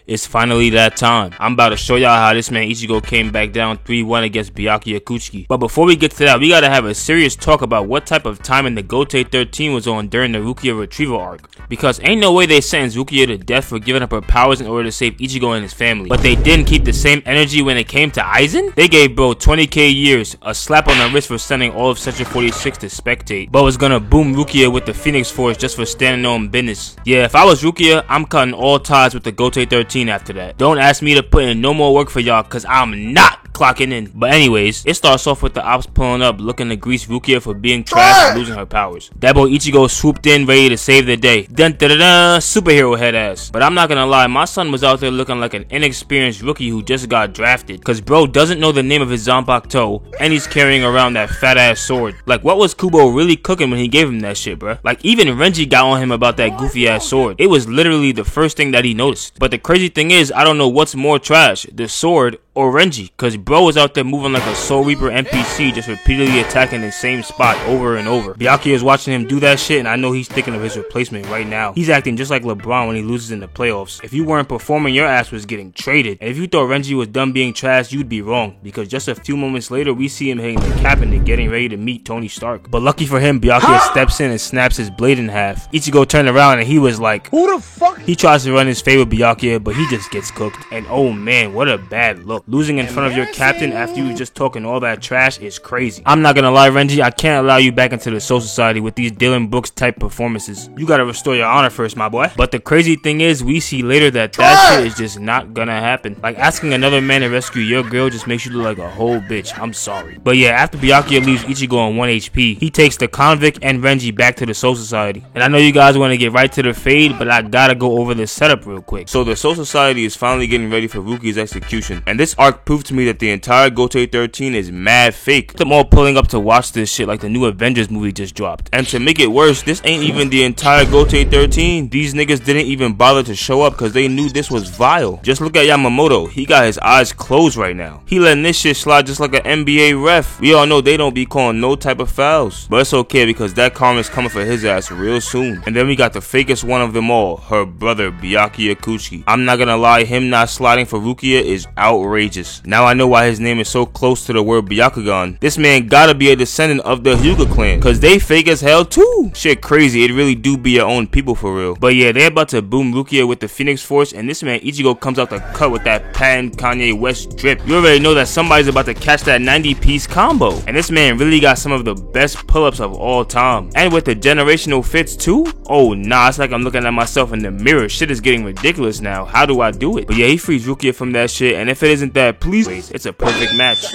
It's finally that time. I'm about to show y'all how this man Ichigo came back down 3-1 against Byakuya Kuchiki. But before we get to that, we gotta have a serious talk about what type of timing the Gotei 13 was on during the Rukia retrieval arc. Because ain't no way they sentenced Rukia to death for giving up her powers in order to save Ichigo and his family. But they didn't keep the same energy when it came to Aizen? They gave bro 20k years, a slap on the wrist for sending all of Section 46 to spectate, but was gonna boom Rukia with the Phoenix Force just for standing on business. Yeah, if I was Rukia, I'm cutting all ties with the Gotei 13 after that. Don't ask me to put in no more work for y'all, cause I'm not clocking in. But anyways, it starts off with the ops pulling up looking to grease Rukia for being trash and losing her powers. That boy Ichigo swooped in ready to save the day. Dun da da da, superhero head ass. But I'm not gonna lie, my son was out there looking like an inexperienced rookie who just got drafted, cause bro doesn't know the name of his Zanpakuto and he's carrying around that fat ass sword. Like, what was Kubo really cooking when he gave him that shit, bruh? Like, even Renji got on him about that goofy ass sword. It was literally the first thing that he noticed. But the crazy thing is, I don't know what's more trash, the sword or Renji, cause bro was out there moving like a Soul Reaper NPC, just repeatedly attacking the same spot over and over. Byakuya is watching him do that shit, and I know he's thinking of his replacement right now. He's acting just like LeBron when he loses in the playoffs. If you weren't performing, your ass was getting traded. And if you thought Renji was done being trash, you'd be wrong, because just a few moments later, we see him hitting the captain and getting ready to meet Tony Stark. But lucky for him, Byakuya steps in and snaps his blade in half. Ichigo turned around and he was like, who the fuck? He tries to run his fade with Byakuya, but he just gets cooked. And oh man, what a bad look. Losing in front of your captain after you were just talking all that trash is crazy. I'm not gonna lie, Renji, I can't allow you back into the Soul Society with these Dylan Brooks type performances. You gotta restore your honor first, my boy. But the crazy thing is, we see later that shit is just not gonna happen. Like, asking another man to rescue your girl just makes you look like a whole bitch. I'm sorry. But yeah, after Byakuya leaves Ichigo on 1 HP, he takes the convict and Renji back to the Soul Society. And I know you guys want to get right to the fade, but I gotta go over this setup real quick. So the Soul Society is finally getting ready for Rukia's execution, and this arc proved to me that the entire Gotei 13 is mad fake. Them all pulling up to watch this shit like the new Avengers movie just dropped. And to make it worse, this ain't even the entire Gotei 13. These niggas didn't even bother to show up because they knew this was vile. Just look at Yamamoto. He got his eyes closed right now. He letting this shit slide just like an NBA ref. We all know they don't be calling no type of fouls. But it's okay because that karma's coming for his ass real soon. And then we got the fakest one of them all, her brother Byakuya Kuchiki. I'm not gonna lie, him not sliding for Rukia is outrageous. Now I know why his name is so close to the word Byakugan. This man gotta be a descendant of the Hyuga clan, cause they fake as hell too. Shit crazy, it really do be your own people for real. But yeah, they about to boom Rukia with the Phoenix Force, and this man Ichigo comes out the cut with that patent Kanye West drip. You already know that somebody's about to catch that 90-piece combo. And this man really got some of the best pull-ups of all time. And with the generational fits too? Oh nah, it's like I'm looking at myself in the mirror. Shit is getting ridiculous now. How do I do it? But yeah, he frees Rukia from that shit, and if it isn't that, please, it's a perfect match.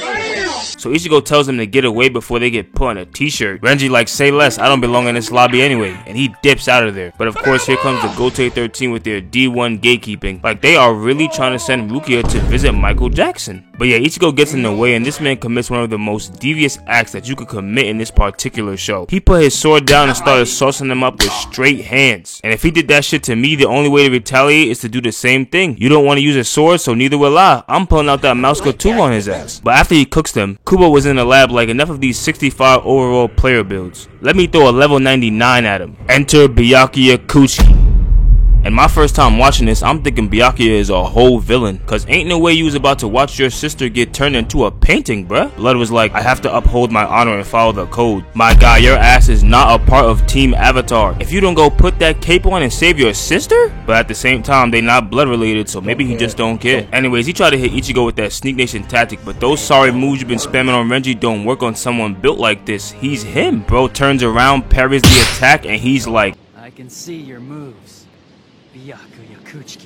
So Ichigo tells him to get away before they get put on a t-shirt. Renji like, say less, I don't belong in this lobby anyway, and he dips out of there. But of course, here comes the Gotei 13 with their D1 gatekeeping. Like, they are really trying to send Rukia to visit Michael Jackson. But yeah, Ichigo gets in the way, and this man commits one of the most devious acts that you could commit in this particular show. He put his sword down and started saucing them up with straight hands. And if he did that shit to me, the only way to retaliate is to do the same thing. You don't want to use a sword, so neither will I. I'm pulling out that mouse tool on his ass. But after he cooks them, Kubo was in the lab like, enough of these 65 overall player builds. Let me throw a level 99 at him. Enter Byakuya Kuchiki. And my first time watching this, I'm thinking Byakuya is a whole villain. Cause ain't no way you was about to watch your sister get turned into a painting, bruh. Blood was like, I have to uphold my honor and follow the code. My guy, your ass is not a part of Team Avatar. If you don't go put that cape on and save your sister? But at the same time, they not blood related, so maybe he just don't care. Anyways, he tried to hit Ichigo with that Sneak Nation tactic, but those sorry moves you've been spamming on Renji don't work on someone built like this. He's him. Bro turns around, parries the attack, and he's like, I can see your moves.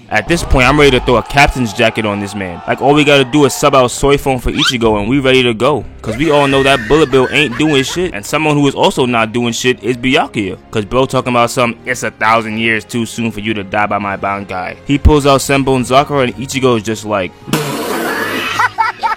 At this point, I'm ready to throw a captain's jacket on this man. Like, all we gotta do is sub out Soy Phone for Ichigo and we ready to go. Cause we all know that Bullet Bill ain't doing shit. And someone who is also not doing shit is Byakuya. Cause bro talking about it's 1,000 years too soon for you to die by my Bankai. He pulls out Senbon Zakura and Ichigo is just like,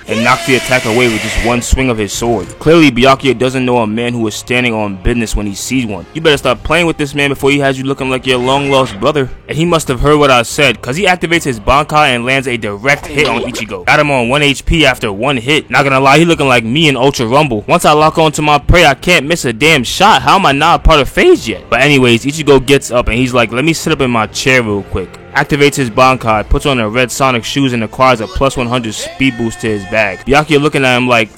and knocks the attack away with just one swing of his sword. Clearly, Byakuya doesn't know a man who is standing on business when he sees one. You better stop playing with this man before he has you looking like your long-lost brother. And he must have heard what I said, cause he activates his Bankai and lands a direct hit on Ichigo. Got him on 1 HP after one hit. Not gonna lie, he looking like me in Ultra Rumble. Once I lock onto my prey, I can't miss a damn shot. How am I not a part of phase yet? But anyways, Ichigo gets up and he's like, let me sit up in my chair real quick. activates his Bankai, puts on the red Sonic shoes, and acquires a plus 100 speed boost to his bag. Byakuya looking at him like,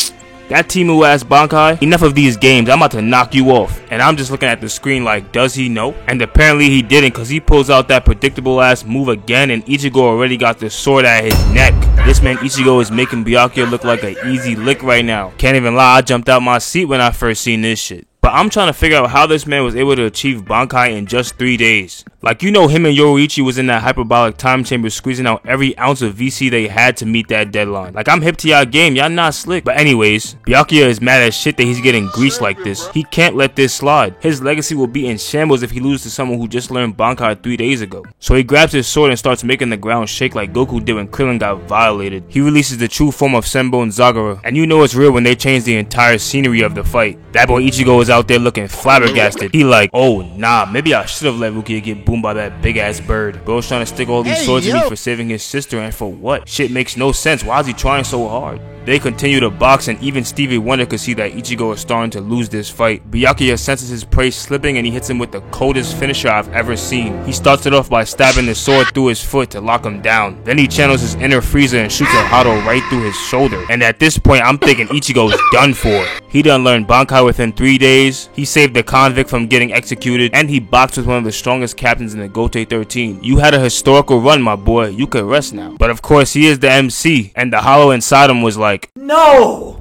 that Temu ass Bankai, enough of these games, I'm about to knock you off. And I'm just looking at the screen like, does he know? And apparently he didn't, cause he pulls out that predictable ass move again, and Ichigo already got the sword at his neck. This man Ichigo is making Byakuya look like an easy lick right now. Can't even lie, I jumped out my seat when I first seen this shit. But I'm trying to figure out how this man was able to achieve Bankai in just 3 days. Like, you know, him and Yoruichi was in that hyperbolic time chamber squeezing out every ounce of VC they had to meet that deadline. Like, I'm hip to y'all game, y'all not slick. But anyways, Byakuya is mad as shit that he's getting greased like this. He can't let this slide. His legacy will be in shambles if he loses to someone who just learned Bankai 3 days ago. So he grabs his sword and starts making the ground shake like Goku did when Krillin got violated. He releases the true form of Senbon Zagara, and you know it's real when they change the entire scenery of the fight. That boy Ichigo is out there looking flabbergasted. He like, oh nah, maybe I should have let Rukia get boomed by that big ass bird. Bro's trying to stick all these swords in me for saving his sister, and for what? Shit makes no sense. Why is he trying so hard? They continue to box, and even Stevie Wonder could see that Ichigo is starting to lose this fight. Byakuya senses his prey slipping, and he hits him with the coldest finisher I've ever seen. He starts it off by stabbing the sword through his foot to lock him down. Then he channels his inner Frieza and shoots a Hado right through his shoulder. And at this point, I'm thinking Ichigo's done for. He done learned Bankai within 3 days, he saved the convict from getting executed, and he boxed with one of the strongest captains in the Gotei 13. You had a historical run, my boy. You could rest now. But of course, he is the MC, and the hollow inside him was like, no!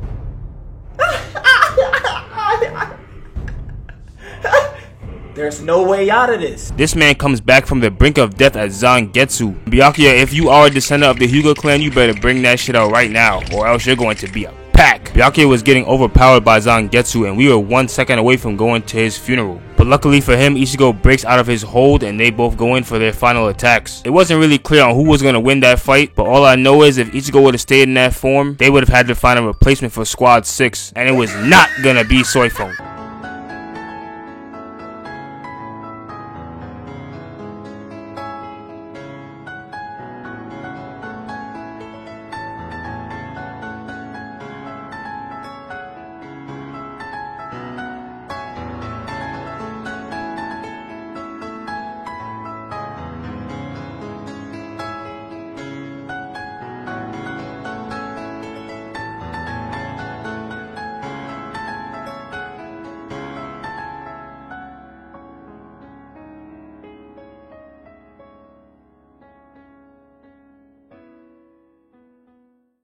There's no way out of this. This man comes back from the brink of death at Zangetsu. Byakuya, if you are a descendant of the Hyuga clan, you better bring that shit out right now, or else you're going to be a pack. Byakuya was getting overpowered by Zangetsu, and we were 1 second away from going to his funeral. But luckily for him, Ichigo breaks out of his hold and they both go in for their final attacks. It wasn't really clear on who was going to win that fight, but all I know is if Ichigo would have stayed in that form, they would have had to find a replacement for Squad 6, and it was not going to be Soifong.